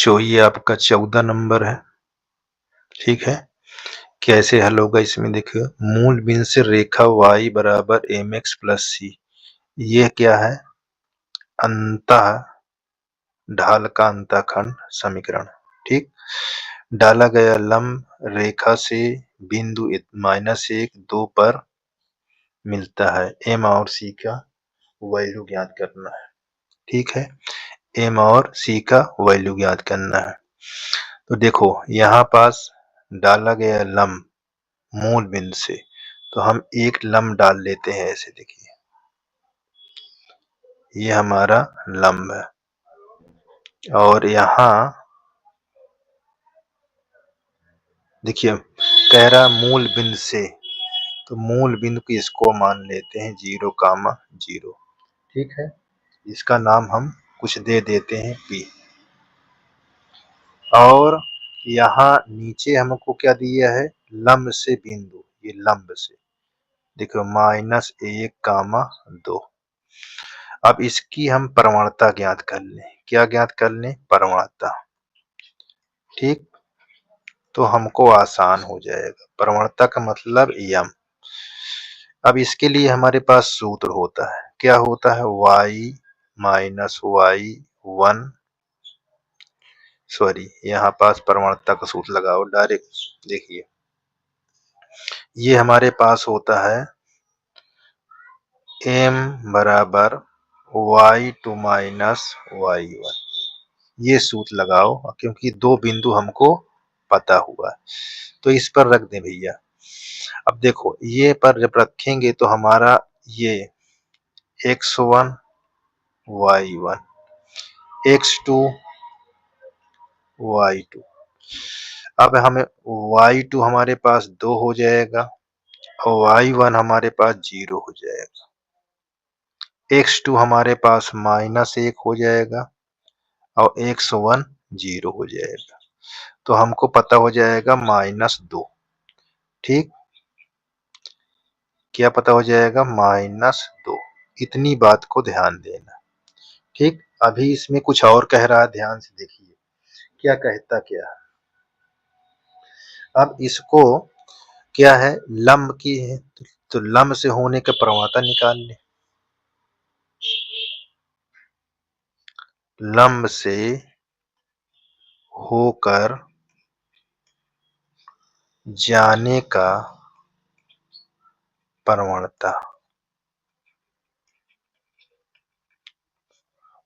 जो ये आपका 14 नंबर है, ठीक है? कैसे हल होगा इसमें देखिए, मूल बिंदु से रेखा y बराबर mx प्लस c। ये क्या है? अंतः ढाल का अंतःखंड समीकरण, ठीक? डाला गया लंब रेखा से बिंदु -1, 2 पर मिलता है। m और c का वैल्यू ज्ञात करना है, ठीक है? m और c का वैल्यू ज्ञात करना है। तो देखो यहाँ पास डाला गया लंब मूल बिंदु से, तो हम एक लंब डाल लेते हैं। ऐसे देखिए, ये हमारा लंब है और यहाँ देखिए कह रहा मूल बिंदु से, तो मूल बिंदु को इसको मान लेते हैं 0,0, ठीक है? इसका नाम हम कुछ दे देते हैं P। और यहाँ नीचे हमको क्या दिया है? लंब से बिंदु, ये लंब से देखो -1,2। अब इसकी हम प्रवणता ज्ञात कर लें। क्या ज्ञात कर लें? प्रवणता, ठीक? तो हमको आसान हो जाएगा। प्रवणता का मतलब यम। अब इसके लिए हमारे पास सूत्र होता है। क्या होता है? y माइनस y1, सॉरी यहाँ पास प्रवणता का सूत्र लगाओ डायरेक्ट। देखिए ये हमारे पास होता है m बराबर y2 माइनस y1। ये सूत्र लगाओ क्योंकि दो बिंदु हमको पता हुआ है, तो इस पर रख दें भैया। अब देखो ये पर जब रखेंगे तो हमारा ये x1 y1, x2 y2। अब हमें y2 हमारे पास 2 हो जाएगा और y1 हमारे पास 0 हो जाएगा। x2 हमारे पास -1 हो जाएगा और x1 0 हो जाएगा। तो हमको पता हो जाएगा -2, ठीक? क्या पता हो जाएगा? -2। इतनी बात को ध्यान देना, ठीक? अभी इसमें कुछ और कह रहा है, ध्यान से देखिए क्या कहता क्या है। अब इसको क्या है? लंब की है, तो लंब से होने का प्रवणता निकाल ले। लंब से होकर जाने का प्रवणता,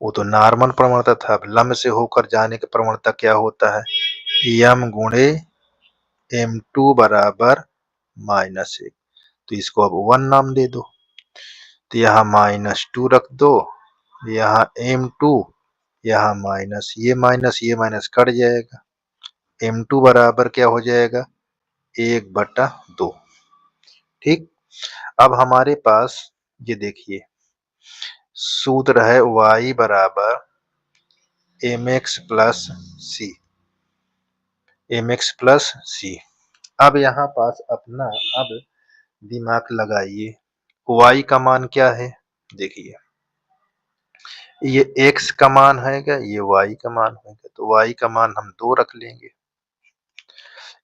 वो तो नॉर्मल प्रवणता था। अब लंब से होकर जाने का प्रवणता क्या होता है? m गुणे m2 बराबर -1। तो इसको अब 1 नाम दे दो। तो यहाँ -2 रख दो, यहाँ m2, यहाँ माइनस, ये माइनस कट जाएगा। m2 बराबर क्या हो जाएगा? 1/2, ठीक? अब हमारे पास ये देखिए सूत्र है y बराबर mx प्लस सी, mx प्लस सी। अब यहाँ पास अपना अब दिमाग लगाइए, y का मान क्या है? देखिए ये x का मान है क्या? ये y का मान है क्या? तो y का मान हम 2 रख लेंगे।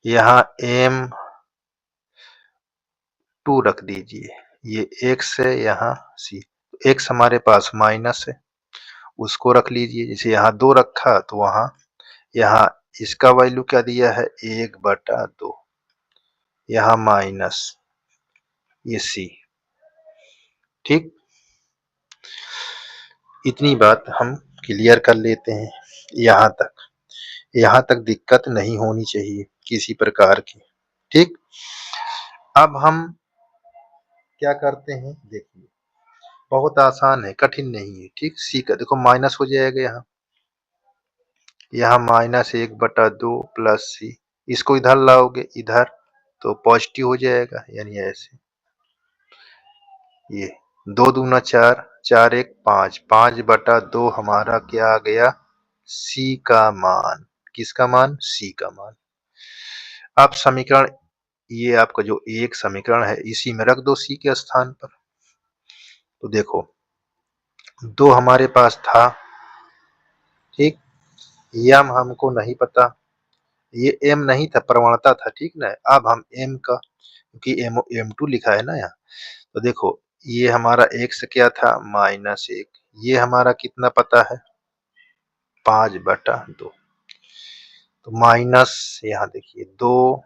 यहाँ m2 रख दीजिए, ये x है, यहाँ c। x हमारे पास माइनस है, उसको रख लीजिए। जैसे यहाँ 2 रखा तो वहां यहाँ इसका वैल्यू क्या दिया है? 1/2। यहाँ माइनस ये c, ठीक? इतनी बात हम क्लियर कर लेते हैं। यहाँ तक दिक्कत नहीं होनी चाहिए किसी प्रकार की, ठीक? अब हम क्या करते हैं? देखिए बहुत आसान है, कठिन नहीं है, ठीक? सी का देखो माइनस हो जाएगा, यहाँ -1/2 प्लस सी। इसको इधर लाओगे इधर तो पॉजिटिव हो जाएगा, यानी ऐसे। ये 2 दूना 4, 4 1 5, 5/2 हमारा क्या आ गया? सी का मान। किसका मान? सी का मान। अब समीकरण, ये आपका जो एक समीकरण है इसी में रख दो सी के स्थान पर। तो देखो 2 हमारे पास था, ठीक? यम हमको नहीं पता, ये एम नहीं था, प्रवणता था, ठीक ना। अब हम एम का, क्योंकि M2 लिखा है ना यहाँ, तो देखो ये हमारा x क्या था, -1, ये हमारा कितना पता है, 5/2, तो माइनस यहाँ देखिए 2,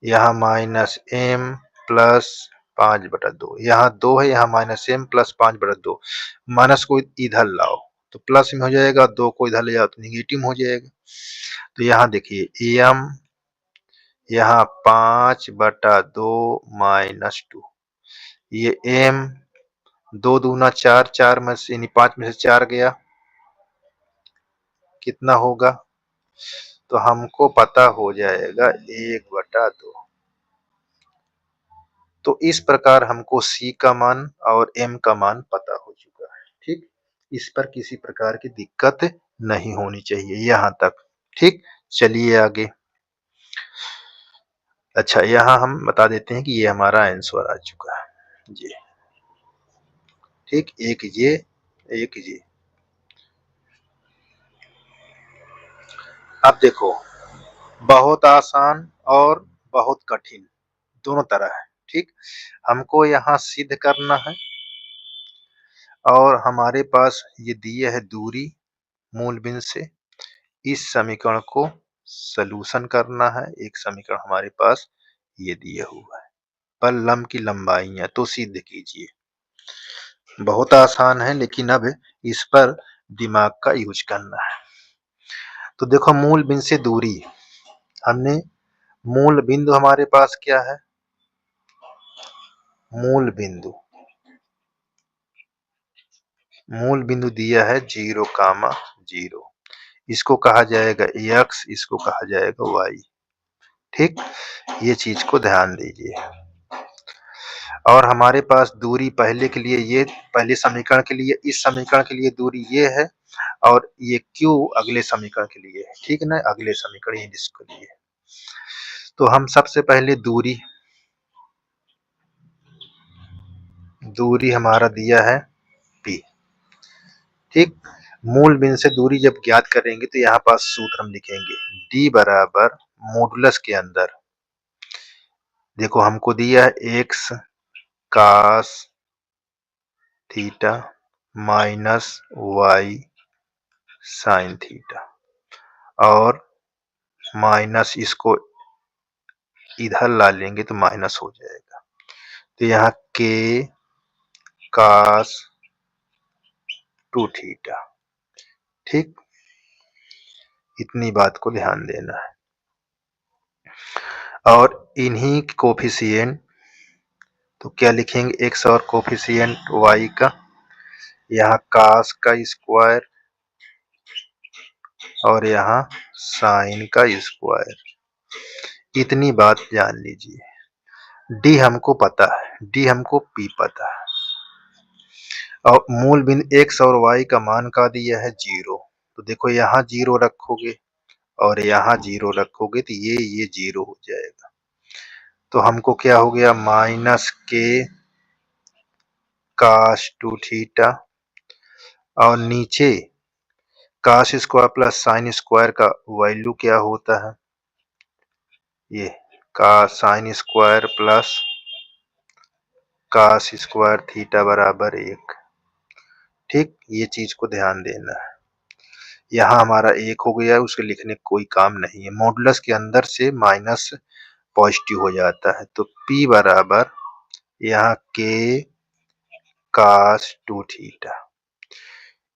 यहाँ -m प्लस 5/2, यहाँ 2 है, यहाँ -m प्लस 5/2, माइनस को इधर लाओ तो प्लस में हो जाएगा, 2 को इधर ले जाओ तो निगेटिव में हो जाएगा। तो यहाँ देखिए m, यहाँ 5/2 -2, ये m, 2 दूना 4, 4 में से यानी 5 में से 4 गया, कितना होगा, तो हमको पता हो जाएगा 1/2। तो इस प्रकार हमको C का मान और M का मान पता हो चुका है, ठीक। इस पर किसी प्रकार की दिक्कत नहीं होनी चाहिए यहाँ तक, ठीक। चलिए आगे। अच्छा, यहाँ हम बता देते हैं कि ये हमारा आंसर आ चुका है जी, ठीक। एक ये। अब देखो, बहुत आसान और बहुत कठिन दोनों तरह है, ठीक। हमको यहाँ सिद्ध करना है और हमारे पास ये दिए है दूरी मूल बिंदु से, इस समीकरण को सॉल्यूशन करना है। एक समीकरण हमारे पास ये दिया हुआ है, पर लंब की लंबाइयां तो सिद्ध कीजिए। बहुत आसान है, लेकिन अब इस पर दिमाग का यूज करना है। तो देखो, मूल बिंदु से दूरी, हमने मूल बिंदु हमारे पास क्या है, मूल बिंदु दिया है 0,0, इसको कहा जाएगा x, इसको कहा जाएगा y, ठीक। ये चीज को ध्यान दीजिए। और हमारे पास दूरी पहले के लिए, ये पहले समीकरण के लिए, इस समीकरण के लिए दूरी ये है, और ये q अगले समीकरण के लिए है, ठीक है ना, अगले समीकरण इसके लिए। तो हम सबसे पहले दूरी हमारा दिया है p, ठीक। मूल बिंदु से दूरी जब ज्ञात करेंगे तो यहाँ पास सूत्र हम लिखेंगे, d बराबर मॉडुलस के अंदर, देखो हमको दिया है x cos theta minus y sin theta, और माइनस इसको इधर ला लेंगे तो माइनस हो जाएगा, तो यहाँ k cos 2 थीटा, ठीक। इतनी बात को ध्यान देना है। और इन्हीं कोफिशिएंट, तो क्या लिखेंगे, x और कोफिशिएंट y का, यहाँ cos का स्क्वायर और यहाँ साइन का स्क्वायर, इतनी बात जान लीजिए। डी हमको पता है, डी हमको पी पता है, और मूल बिंदु x और y का मान का दिया है 0, तो देखो यहाँ 0 रखोगे और यहाँ 0 रखोगे तो ये 0 हो जाएगा, तो हमको क्या हो गया, -k cos 2 थीटा, और नीचे cos square plus sine square का वैल्यू क्या होता है, ये cos sign square plus cos square theta बराबर 1, ठीक। ये चीज को ध्यान देना है। यहाँ हमारा 1 हो गया है, उसके लिखने कोई काम नहीं है, मॉडुलस के अंदर से माइनस पॉजिटिव हो जाता है, तो P बराबर यहाँ k cos 2 थीटा,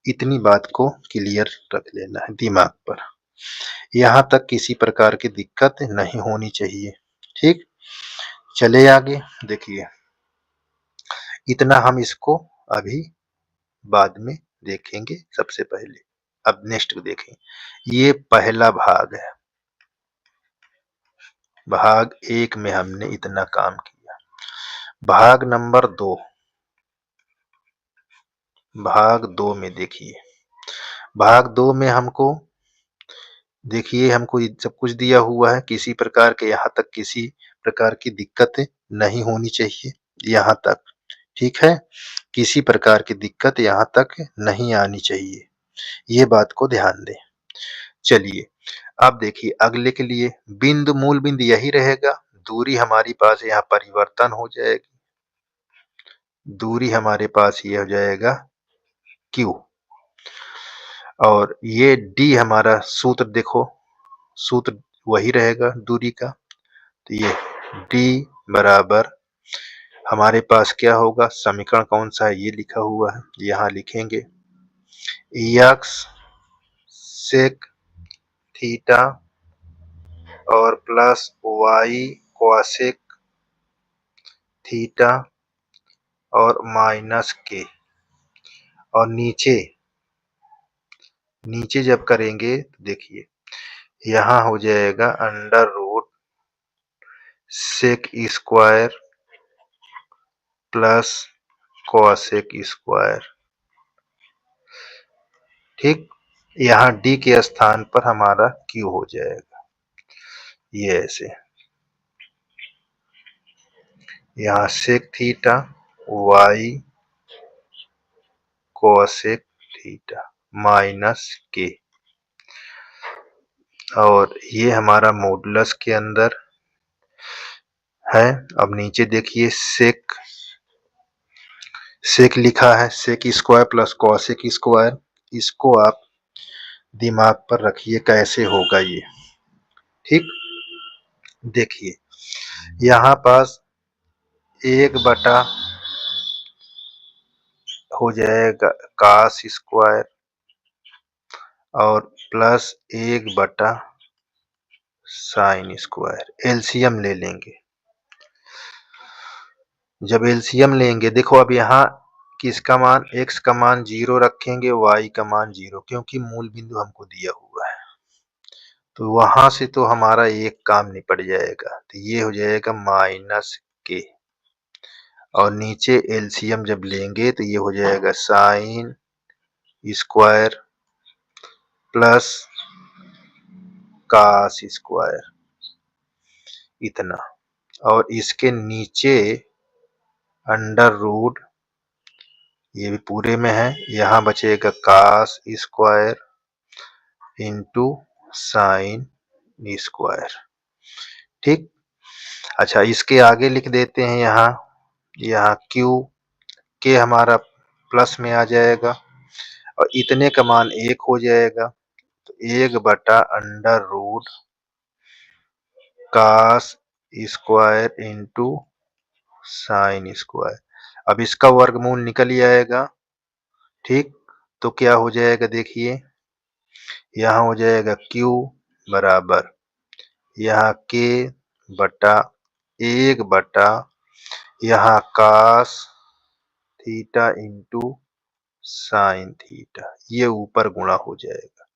इतनी बात को क्लियर रख लेना है दिमाग पर, यहाँ तक किसी प्रकार की दिक्कत नहीं होनी चाहिए, ठीक। चले आगे, देखिए इतना हम इसको अभी बाद में देखेंगे। सबसे पहले अब नेक्स्ट को देखें, ये पहला भाग है, भाग 1 में हमने इतना काम किया। भाग नंबर 2, भाग 2 में देखिए, भाग 2 में हमको देखिए, हमको सब कुछ दिया हुआ है, किसी प्रकार के यहाँ तक किसी प्रकार की दिक्कत नहीं होनी चाहिए, यहाँ तक, ठीक है। किसी प्रकार की दिक्कत यहाँ तक नहीं आनी चाहिए। ये बात को ध्यान दें। चलिए अब देखिए अगले के लिए बिंदु मूल बिंदु यही रहेगा, दूरी हमारी पास यहाँ परिवर्तन हो जाएगी, दूरी हमारे पास ये हो जाएगा Q और ये D हमारा सूत्र देखो, सूत्र वही रहेगा दूरी का, तो ये D बराबर हमारे पास क्या होगा, समीकरण कौन सा है ये लिखा हुआ है, यहाँ लिखेंगे x सेक थीटा और प्लस y कोसेक थीटा और माइनस के, और नीचे जब करेंगे तो देखिए यहाँ हो जाएगा under root sec square plus cosec square. ठीक, यहाँ डी के स्थान पर हमारा क्यू हो जाएगा, ये ऐसे यहाँ sec theta Y cosec theta minus के, और ये हमारा मॉडुलस के अंदर है। अब नीचे देखिए सेक लिखा है, sec square plus cosec square, इसको आप दिमाग पर रखिए कैसे होगा ये। ठीक, देखिए यहाँ पास 1/, हो जाएगा कास स्क्वायर और प्लस 1/, साइन स्क्वायर। एलसीएम ले लेंगे, जब एलसीएम लेंगे देखो अब यहाँ किसका मान, x का मान 0 रखेंगे, y का मान 0, क्योंकि मूल बिंदु हमको दिया हुआ है, तो वहां से तो हमारा एक काम निपट जाएगा, तो ये हो जाएगा माइनस के, और नीचे एलसीएम जब लेंगे तो ये हो जाएगा sine square plus cos square, इतना, और इसके नीचे अंडर रूट, ये भी पूरे में है, यहाँ बचेगा cos square into sine square. ठीक, अच्छा इसके आगे लिख देते हैं यहाँ क्यू के हमारा प्लस में आ जाएगा और इतने का मान 1 हो जाएगा, तो 1/, under root cos square into sine square. अब इसका वर्गमूल निकल ही आएगा। ठीक, तो क्या हो जाएगा देखिए, यहाँ हो जाएगा Q बराबर यहाँ के बटा 1/, यहाँ cos theta into sine theta, ये ऊपर गुणा हो जाएगा।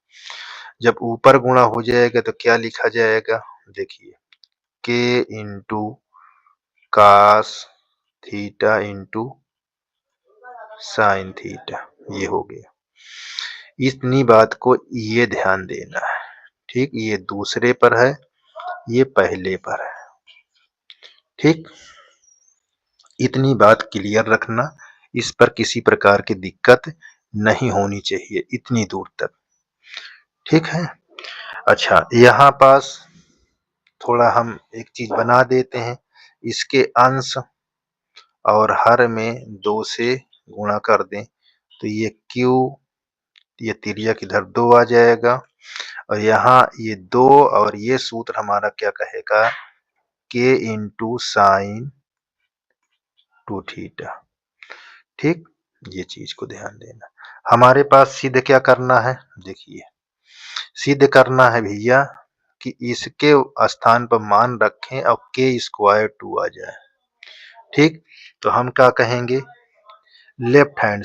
जब ऊपर गुणा हो जाएगा तो क्या लिखा जाएगा, देखिए के into cos theta into sine theta, ये हो गया। इतनी बात को ये ध्यान देना है। ठीक, ये दूसरे पर है, ये पहले पर है। ठीक, इतनी बात क्लियर रखना, इस पर किसी प्रकार की दिक्कत नहीं होनी चाहिए इतनी दूर तक। ठीक है, अच्छा यहाँ पास थोड़ा हम एक चीज बना देते हैं, इसके अंश और हर में 2 से गुणा कर दें, तो ये Q, ये तिर्यक इधर 2 आ जाएगा, और यहाँ ये 2 और ये सूत्र हमारा क्या कहेगा, K इंटू साइन 2 थीटा। ठीक, ये चीज को ध्यान देना। हमारे पास सिद्ध क्या करना है, देखिए सिद्ध करना है भैया कि इसके स्थान पर मान रखें और K स्क्वायर 2 आ जाए। ठीक, तो हम क्या कहेंगे, लेफ्ट हैंड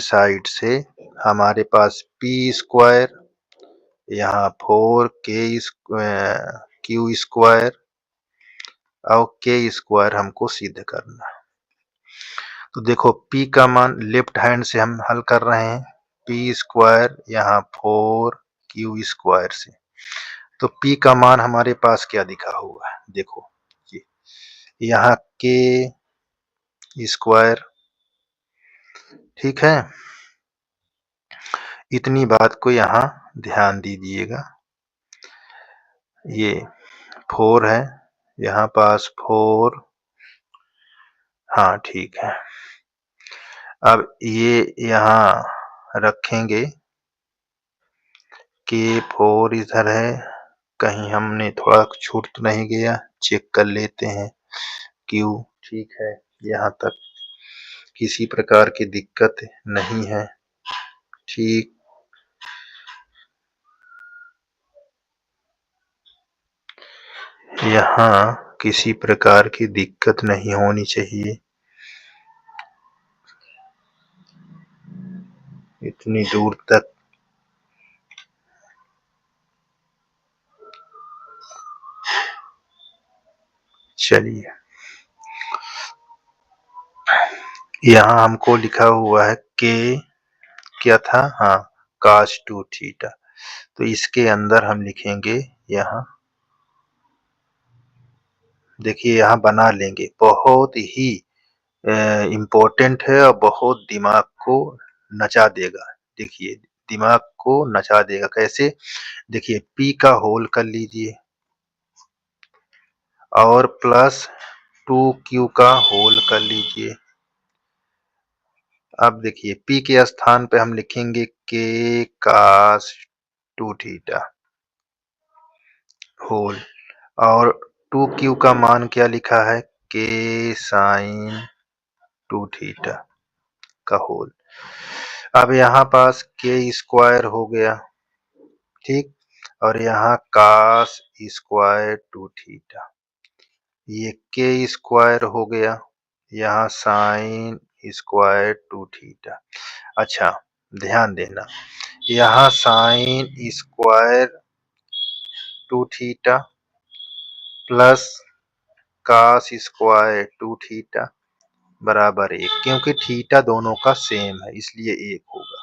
साइड से हमारे पास P स्क्वायर, यहाँ 4K Q स्क्वायर और K स्क्वायर हमको सिद्ध करना। तो देखो P का मान लेफ्ट हैंड से हम हल कर रहे हैं, P स्क्वायर यहाँ 4Q स्क्वायर से, तो P का मान हमारे पास क्या दिखा हुआ है, देखो ये यहाँ K स्क्वायर। ठीक है, इतनी बात को यहाँ ध्यान दीजिएगा। ये 4 है, यहाँ पास 4, हाँ ठीक है। अब ये यहाँ रखेंगे, K4 इधर है, कहीं हमने थोड़ा छूट तो नहीं गया, चेक कर लेते हैं। Q ठीक है, यहाँ तक किसी प्रकार की दिक्कत नहीं है। ठीक, यहाँ किसी प्रकार की दिक्कत नहीं होनी चाहिए। इतनी दूर तक चलिए, यहाँ हमको लिखा हुआ है K क्या था, हाँ cos 2 थीटा, तो इसके अंदर हम लिखेंगे यहाँ, देखिए यहाँ बना लेंगे, बहुत ही इम्पोर्टेंट है और बहुत दिमाग को नचा देगा। देखिए दिमाग को नचा देगा कैसे, देखिए P का होल कर लीजिए और प्लस 2Q का होल कर लीजिए। अब देखिए P के स्थान पे हम लिखेंगे K cos 2 थीटा होल, और 2Q का मान क्या लिखा है, K sin 2 थीटा का होल। अब यहाँ पास K स्क्वायर हो गया, ठीक, और यहाँ cos स्क्वायर 2 थीटा, ये K स्क्वायर हो गया, यहाँ sin स्क्वायर 2 थीटा। अच्छा ध्यान देना, यहाँ sin square 2 theta plus cos square 2 theta बराबर 1, क्योंकि थीटा दोनों का सेम है इसलिए 1 होगा।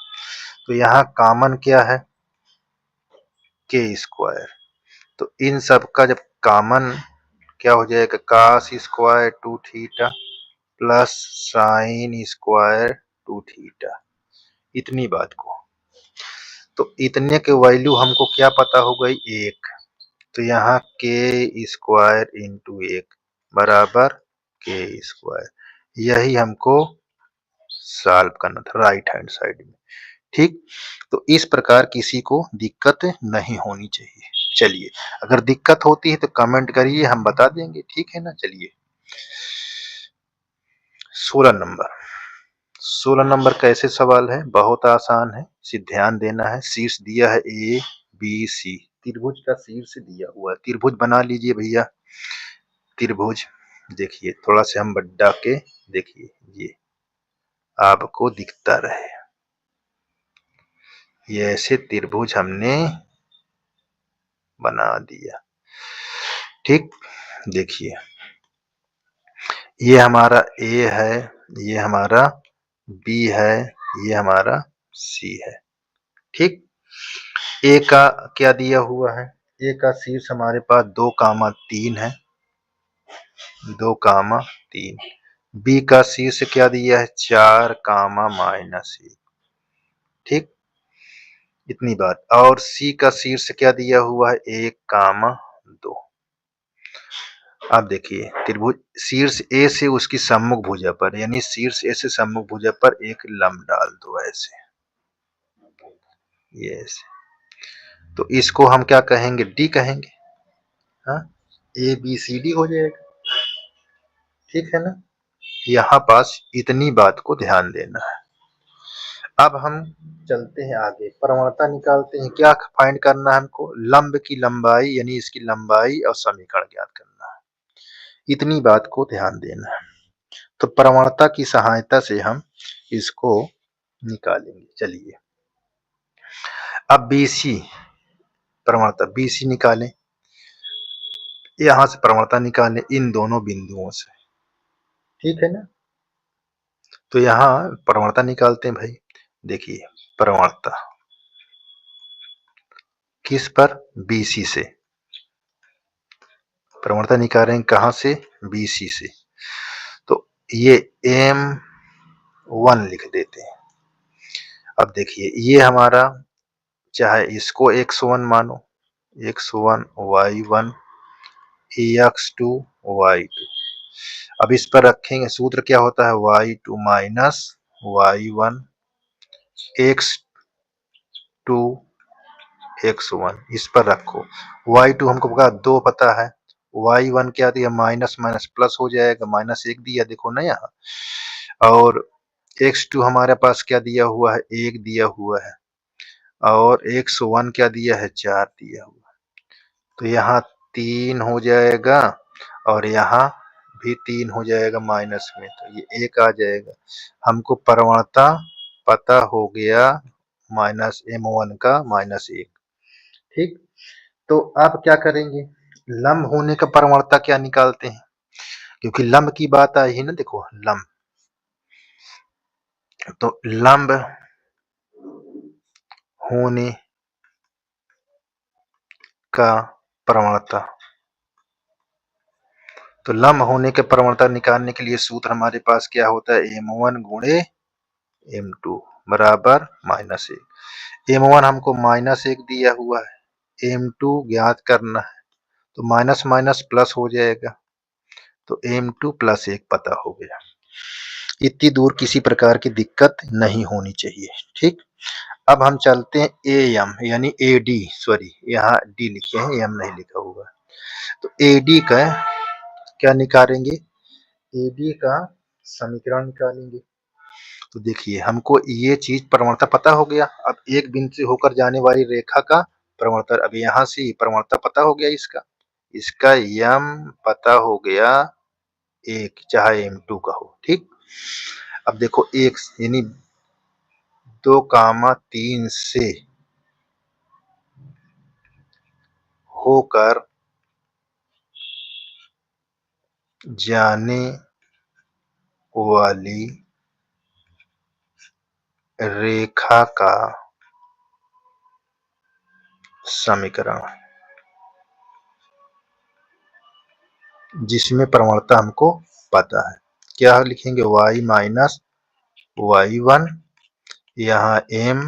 तो यहाँ कॉमन क्या है, K स्क्वायर, तो इन सब का जब कॉमन क्या हो जाएगा, cos square 2 theta plus sin square 2 theta, इतनी बात को। तो इतने के वैल्यू हमको क्या पता हो गई, 1, तो यहाँ K स्क्वायर इंटू 1 बराबर K स्क्वायर, यही हमको सॉल्व करना था राइट हैंड साइड में। ठीक, तो इस प्रकार किसी को दिक्कत नहीं होनी चाहिए। चलिए, अगर दिक्कत होती है तो कमेंट करिए, हम बता देंगे, ठीक है ना। चलिए 16 नंबर, 16 नंबर कैसे सवाल है, बहुत आसान है, सिर्फ ध्यान देना है। शीर्ष दिया है ABC, त्रिभुज का शीर्ष दिया हुआ है, त्रिभुज बना लीजिए भैया। त्रिभुज देखिए, थोड़ा से हम बढ़ा के देखिए, ये आपको दिखता रहे, ये ऐसे त्रिभुज हमने बना दिया। ठीक, देखिए ये हमारा A है, ये हमारा B है, ये हमारा C है। ठीक, A का क्या दिया हुआ है, A का शीर्ष हमारे पास 2,3 है, 2,3। B का शीर्ष क्या दिया है, 4,-1। ठीक, इतनी बात। और C का शीर्ष क्या दिया हुआ है, 1,2। अब देखिए त्रिभुज शीर्ष A से उसकी सम्मुख भुजा पर, यानी शीर्ष A से सम्मुख भुजा पर एक लंब डाल दो ऐसे, ये ऐसे, तो इसको हम क्या कहेंगे, D कहेंगे। हाँ, ABCD हो जाएगा, ठीक है ना। यहाँ पास इतनी बात को ध्यान देना है। अब हम चलते हैं आगे, प्रवणता निकालते हैं। क्या फाइंड करना है हमको, लंब की लंबाई, यानी इसकी लंबाई और समीकरण ज्ञात करना है, इतनी बात को ध्यान देना है। तो प्रवणता की सहायता से हम इसको निकालेंगे। चलिए अब BC प्रवणता, BC निकालें, यहां से प्रवणता निकालें इन दोनों बिंदुओं से, ठीक है ना। तो यहाँ प्रवणता निकालते हैं भाई, देखिए प्रवणता किस पर, BC से, प्रवणता निकाल रहे हैं कहां से, BC से। तो ये M1 लिख देते हैं, अब देखिए ये हमारा, चाहे इसको x1 मानो, x1 y1 x2 y2। अब इस पर रखेंगे, सूत्र क्या होता है, y2 minus y1 x2 x1, इस पर रखो। y2 हमको दो पता है, y1 क्या दिया, माइनस माइनस प्लस हो जाएगा, -1 दिया देखो ना यहाँ, और x2 हमारे पास क्या दिया हुआ है, 1 दिया हुआ है, और x1 क्या दिया है, 4 दिया हुआ है। तो यहाँ 3 हो जाएगा और यहाँ भी 3 हो जाएगा माइनस में, तो ये 1 आ जाएगा। हमको प्रवणता पता हो गया -m1 का -1। ठीक, तो अब क्या करेंगे, लंब होने का प्रवणता क्या निकालते हैं, क्योंकि लंब की बात आई है ना, देखो लंब, तो लंब होने का प्रवणता, तो लंब होने के प्रवणता निकालने के लिए सूत्र हमारे पास क्या होता है, m1 गुणे m2 बराबर -1। m1 हमको -1 दिया हुआ है, m2 ज्ञात करना है, तो माइनस माइनस प्लस हो जाएगा, तो m2 + 1 पता हो गया। इतनी दूर किसी प्रकार की दिक्कत नहीं होनी चाहिए। ठीक, अब हम चलते हैं एम यानी एडी, सॉरी यहाँ डी लिखे हैं, एम नहीं लिखा हुआ। तो एडी का क्या निकालेंगे, एडी का समीकरण निकालेंगे। तो देखिए हमको ये चीज प्रवणता पता हो गया। अब एक बिंदु से होकर जाने वाली रेखा का प्रवणता, अब यहाँ से प्रवणता पता हो गया, इसका इसका यम पता हो गया, एक चाहे m2 का हो। ठीक, अब देखो एक यानी 2,3 से होकर जाने वाली रेखा का समीकरण, जिसमें प्रवणता हमको पता है, क्या लिखेंगे, y माइनस y1, यहाँ m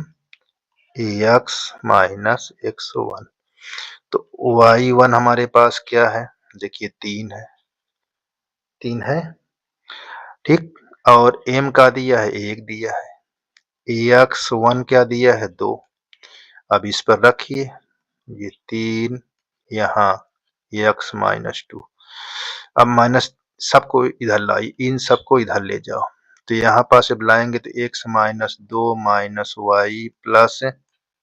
x माइनस x1। तो y1 हमारे पास क्या है, देखिए 3 है, 3 है। ठीक, और m का दिया है 1 दिया है, x1 क्या दिया है 2। अब इस पर रखिए, ये 3 यहाँ x -2, अब माइनस सबको इधर लाई, इन सबको इधर ले जाओ, तो यहाँ पास जब लाएंगे तो x -2 -y प्लस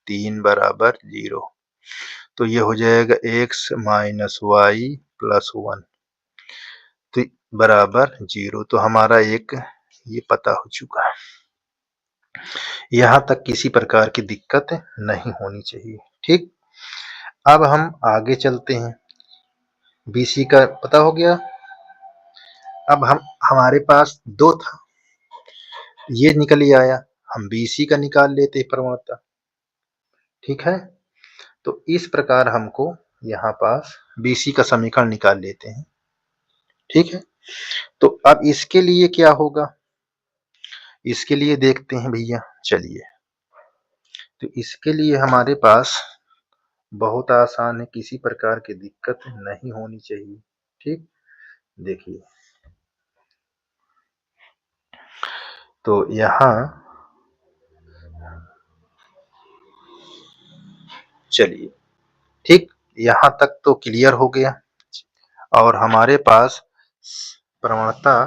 3 बराबर 0। तो ये हो जाएगा x -y प्लस 1 तो बराबर 0। तो हमारा एक ये पता हो चुका है। यहाँ तक किसी प्रकार की दिक्कत नहीं होनी चाहिए। ठीक, अब हम आगे चलते हैं, BC का पता हो गया। अब हमारे पास 2 था, ये निकल ही आया, हम BC का निकाल लेते प्रवणता। ठीक है, तो इस प्रकार हमको यहाँ पास BC का समीकरण निकाल लेते हैं। ठीक है, तो अब इसके लिए क्या होगा, इसके लिए देखते हैं भैया, चलिए। तो इसके लिए हमारे पास बहुत आसान है, किसी प्रकार की दिक्कत नहीं होनी चाहिए। ठीक, देखिए तो यहाँ चलिए, ठीक, यहाँ तक तो क्लियर हो गया, और हमारे पास प्रवणता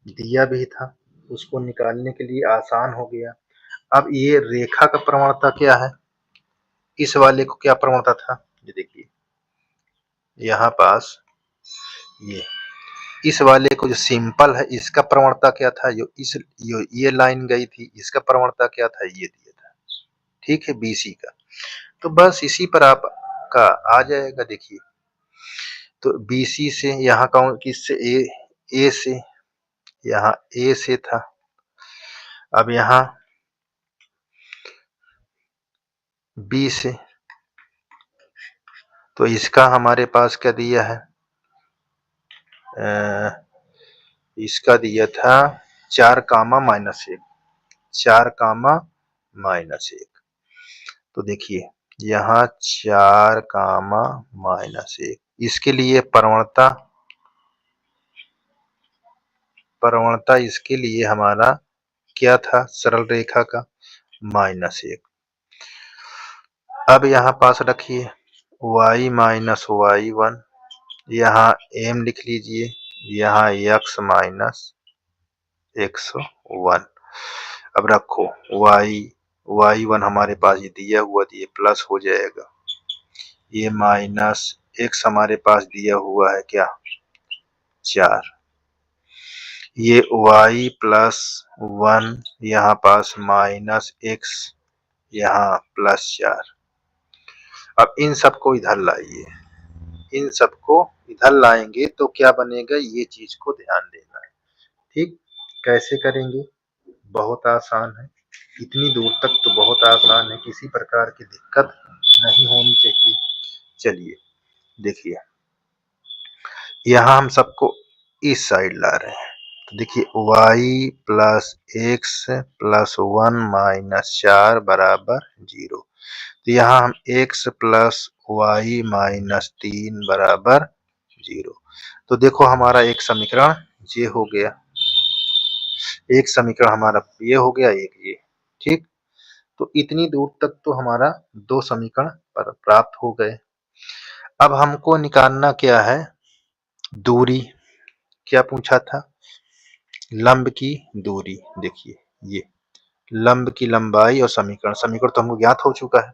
दिया भी था, उसको निकालने के लिए आसान हो गया। अब ये रेखा का प्रवणता क्या है, इस वाले को क्या प्रवणता था, ये देखिए यहाँ पास ये इस वाले को जो सिंपल है, इसका प्रवणता क्या था, ये लाइन गई थी, इसका प्रवणता क्या था, ये दिया था। ठीक है, BC का, तो बस इसी पर आपका आ जाएगा। देखिए तो BC से यहाँ कौन, किससे, ए से, यहाँ A से था, अब यहाँ B से, तो इसका हमारे पास क्या दिया है, इसका दिया था 4, -1, 4, -1। तो देखिए यहाँ 4, -1। इसके लिए प्रवणता इसके लिए हमारा क्या था, सरल रेखा का -1। अब यहाँ पास रखिए y माइनस y1, यहाँ m लिख लीजिए, यहाँ x माइनस x1। अब रखो y1 हमारे पास ये दिया हुआ, तो ये प्लस हो जाएगा, ये माइनस x हमारे पास दिया हुआ है क्या 4, ये y प्लस 1 यहाँ पास माइनस x यहाँ +4। अब इन सबको इधर लाइए, इन सबको इधर लाएंगे तो क्या बनेगा, ये चीज को ध्यान देना है। ठीक, कैसे करेंगे, बहुत आसान है, इतनी दूर तक तो बहुत आसान है, किसी प्रकार की दिक्कत नहीं होनी चाहिए। चलिए देखिए यहाँ हम सबको इस साइड ला रहे हैं, तो देखिए y plus x plus 1 minus 4 बराबर 0। तो यहाँ हम x प्लस वाई माइनस 3 बराबर 0। तो देखो हमारा एक समीकरण ये हो गया, एक समीकरण हमारा ये हो गया, एक ये। ठीक, तो इतनी दूर तक तो हमारा 2 समीकरण प्राप्त हो गए। अब हमको निकालना क्या है, दूरी। क्या पूछा था, लंब की दूरी। देखिए ये लंब की लंबाई और समीकरण तो हमको ज्ञात हो चुका है।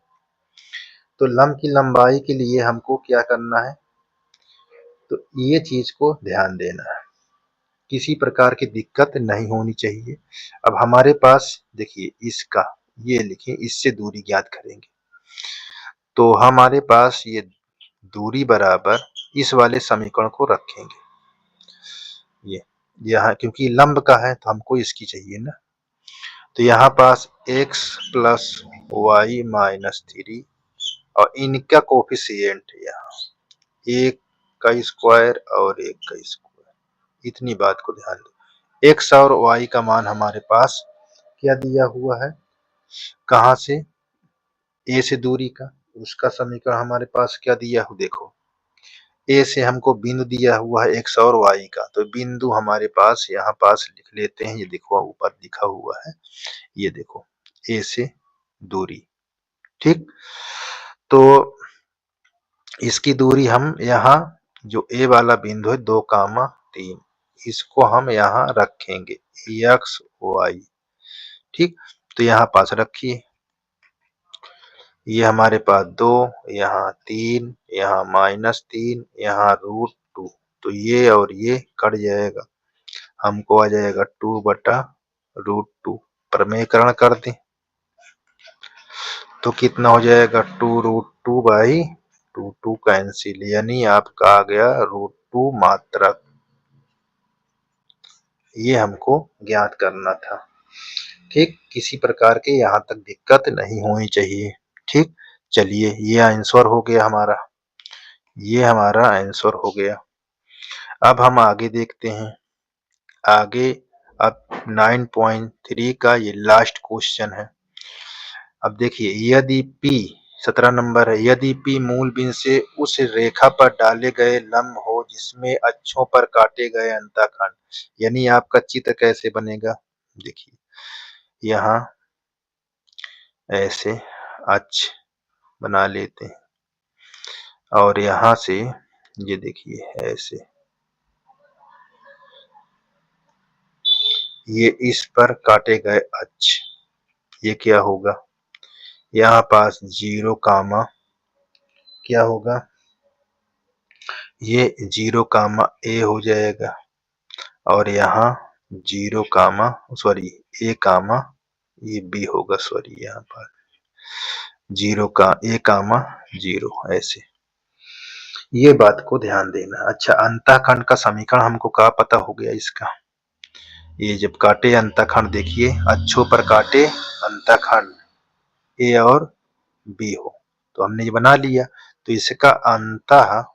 तो लंब की लंबाई के लिए हमको क्या करना है, तो ये चीज को ध्यान देना है, किसी प्रकार की दिक्कत नहीं होनी चाहिए। अब हमारे पास देखिए इसका ये लिखें, इससे दूरी ज्ञात करेंगे, तो हमारे पास ये दूरी बराबर इस वाले समीकरण को रखेंगे, ये यहाँ क्योंकि लंब का है तो हमको इसकी चाहिए ना। तो यहाँ पास x प्लस वाई माइनस 3 और इनका कोफिशिएंट यहाँ 1 का स्क्वायर और 1 का स्क्वायर, इतनी बात को ध्यान दो। x और y का मान हमारे पास क्या दिया हुआ है, कहाँ से, a से दूरी का, उसका समीकरण हमारे पास क्या दिया हो, देखो a से हमको बिंदु दिया हुआ है x और y का, तो बिंदु हमारे पास यहाँ पास लिख लेते हैं, ये देखो ऊपर लिखा हुआ है, ये देखो a से दूरी। ठीक, तो इसकी दूरी हम यहाँ जो a वाला बिंदु है 2, 3, इसको हम यहाँ रखेंगे x y। ठीक, तो यहाँ पास रखिए, ये हमारे पास 2, यहाँ 3, यहाँ -3, यहाँ √2, तो ये और ये कट जाएगा, हमको आ जाएगा 2/√2। प्रमेयकरण कर दें तो कितना हो जाएगा, 2√2/2 कैंसिल, यानी आपका आ गया √2 मात्रक। ये हमको ज्ञात करना था। ठीक, किसी प्रकार के यहाँ तक दिक्कत नहीं होनी चाहिए। ठीक, चलिए ये आंसर हो गया हमारा, ये हमारा आंसर हो गया। अब हम आगे देखते हैं, आगे अब 9.3 का ये लास्ट क्वेश्चन है। अब देखिए यदि P 17 नंबर है, यदि P मूल बिंदु से उस रेखा पर डाले गए लंब हो जिसमें अक्षों पर काटे गए अंतःखंड, यानी आपका चित्र कैसे बनेगा, देखिए यहाँ ऐसे अक्ष बना लेते हैं और यहाँ से ये देखिए ऐसे, ये इस पर काटे गए अक्ष, ये क्या होगा, यहाँ पास 0, क्या होगा, ये 0, a हो जाएगा और यहाँ 0, सॉरी a, ये b होगा, सॉरी यहाँ पर 0 का a, 0 ऐसे, ये बात को ध्यान देना। अच्छा, अंतःखंड का समीकरण हमको क्या पता हो गया इसका, ये जब काटे अंतःखंड, देखिए अक्षों पर काटे अंतःखंड ए और बी हो, तो हमने ये बना लिया, तो इसका अंतःखंड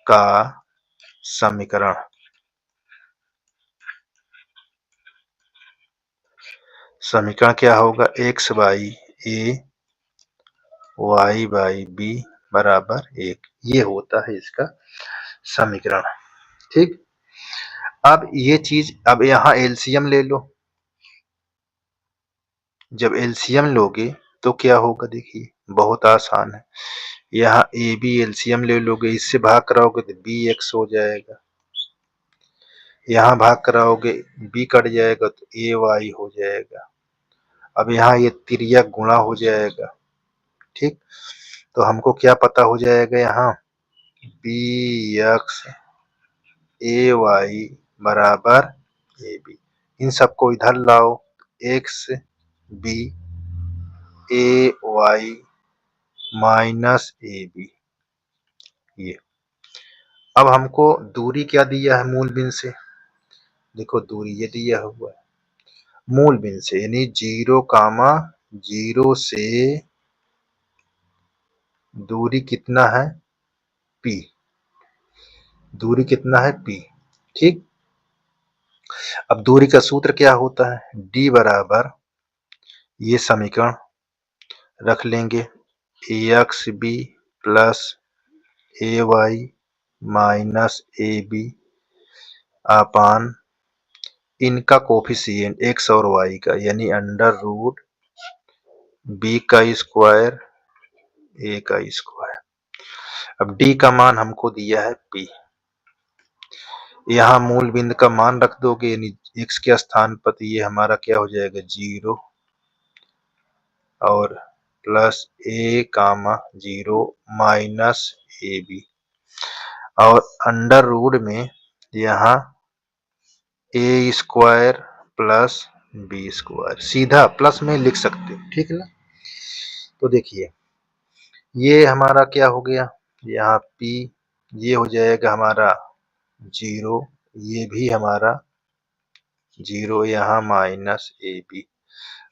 का समीकरण समीकरण क्या होगा, X by A Y by B बराबर 1, ये होता है इसका समीकरण। ठीक, अब ये चीज, अब यहाँ एलसीएम ले लो। जब एलसीएम लोगे तो क्या होगा, देखिए बहुत आसान है। यहाँ ए बी एलसीएम ले लोगे, इससे भाग कराओगे तो बी एक्स हो जाएगा, यहाँ भाग कराओगे बी कट जाएगा तो ए वाई हो जाएगा। अब यहाँ ये तिर्यक गुणा हो जाएगा। ठीक, तो हमको क्या पता हो जाएगा, यहाँ बी एक्स ए वाई बराबर ए बी। इन सबको इधर लाओ, X B A Y minus A B. ये अब हमको दूरी क्या दिया है मूल बिंदु से, देखो दूरी ये दिया हुआ है मूल बिंदु से, यानी 0, 0 से दूरी कितना है p, दूरी कितना है p। ठीक, अब दूरी का सूत्र क्या होता है, d बराबर, ये समीकरण रख लेंगे, X B plus A Y minus A B upon इनका कोफिशिएंट एक्स और वाई का, यानी अंडर रूट बी का स्क्वायर ए का स्क्वायर। अब डी का मान हमको दिया है p, यहाँ मूल बिंदु का मान रख दोगे, यानी x के स्थान पर, तो ये हमारा क्या हो जाएगा 0 और plus a comma 0 minus A B, और अंडर रूट में यहाँ A square plus B square, सीधा प्लस में लिख सकते हो। ठीक है ना, तो देखिए ये हमारा क्या हो गया, यहाँ p ये हो जाएगा हमारा 0, ये भी हमारा 0, यहाँ माइनस ए बी।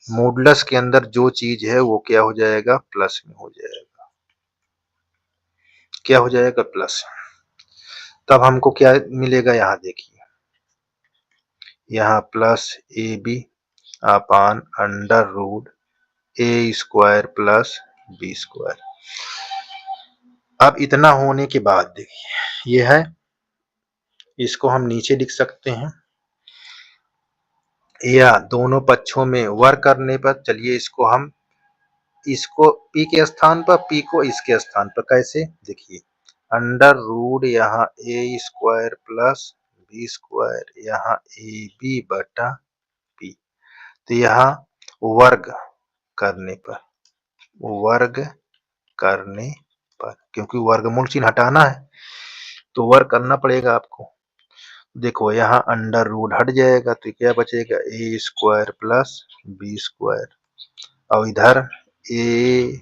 मॉडुलस के अंदर जो चीज है वो क्या हो जाएगा, प्लस में हो जाएगा, क्या हो जाएगा प्लस। तब हमको क्या मिलेगा, यहाँ देखिए, यहाँ plus A B upon under root A square plus B square. अब इतना होने के बाद देखिए ये है, इसको हम नीचे लिख सकते हैं, या दोनों पक्षों में वर्ग करने पर, चलिए इसको p के स्थान पर, p को इसके स्थान पर, कैसे देखिए, अंडर रूट यहाँ A square plus B square, यहाँ ए बी बटा p, तो यहाँ वर्ग करने पर, वर्ग करने पर, क्योंकि वर्गमूल चिन्ह हटाना है तो वर्ग करना पड़ेगा आपको। देखो यहाँ अंडर रूट हट जाएगा तो क्या बचेगा, ए स्क्वायर प्लस बी स्क्वायर, और इधर ए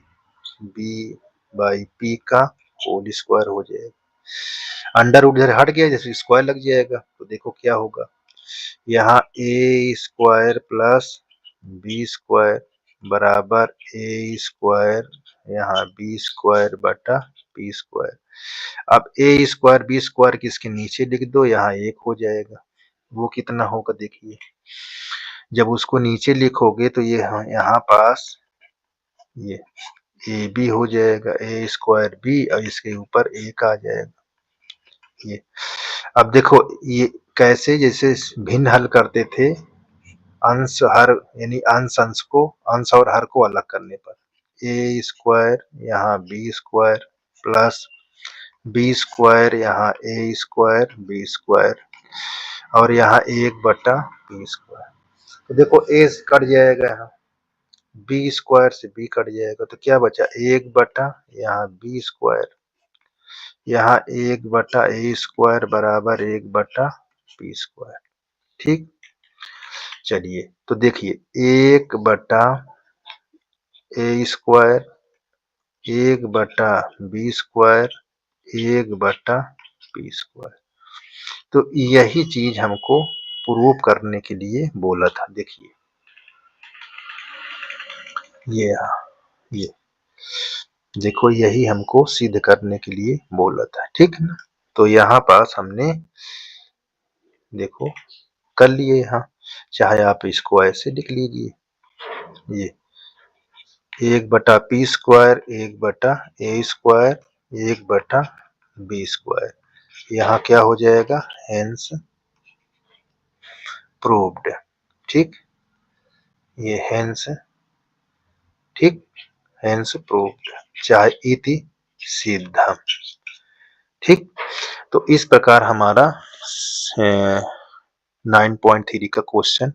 बी बाई पी का होल स्क्वायर हो जाएगा। अंडर रूट इधर हट गया, जैसे स्क्वायर लग जाएगा, तो देखो क्या होगा, यहाँ A square plus B square बराबर ए स्क्वायर यहाँ बी स्क्वायर बटा पी स्क्वायर। अब ए स्क्वायर बी स्क्वायर किसके नीचे लिख दो, यहाँ 1 हो जाएगा, वो कितना होगा देखिए, जब उसको नीचे लिखोगे तो ये यहाँ पास ये ए बी हो जाएगा, ए स्क्वायर बी, और इसके ऊपर 1 आ जाएगा ये। अब देखो ये कैसे, जैसे भिन्न हल करते थे, अंश हर, यानी अंश और हर को अलग करने पर, ए स्क्वायर यहाँ B square plus B square यहाँ ए स्क्वायर बी स्क्वायर, और यहाँ 1 बटा बी स्क्वायर। तो देखो ए कट जाएगा, यहाँ बी स्क्वायर से बी कट जाएगा, तो क्या बचा 1 बटा यहाँ बी स्क्वायर, यहाँ 1 बटा ए स्क्वायर बराबर 1 बटा बी स्क्वायर। ठीक, चलिए तो देखिए 1 बटा ए स्क्वायर, 1 बटा बी स्क्वायर, 1 बटा बी स्क्वायर। तो यही चीज हमको प्रूव करने के लिए बोला था। देखिए ये देखो, यही हमको सिद्ध करने के लिए बोला था। ठीक है ना, तो यहाँ पास हमने देखो कर लिए, यहाँ चाहे आप इसको ऐसे लिख लीजिए, ये 1/p², 1/a², 1/b²। यहाँ क्या हो जाएगा, हेंस प्रूव्ड। ठीक, ये हेंस, ठीक, हेंस प्रूव्ड, चाहे इति सिद्धम। ठीक, तो इस प्रकार हमारा 9.3 का क्वेश्चन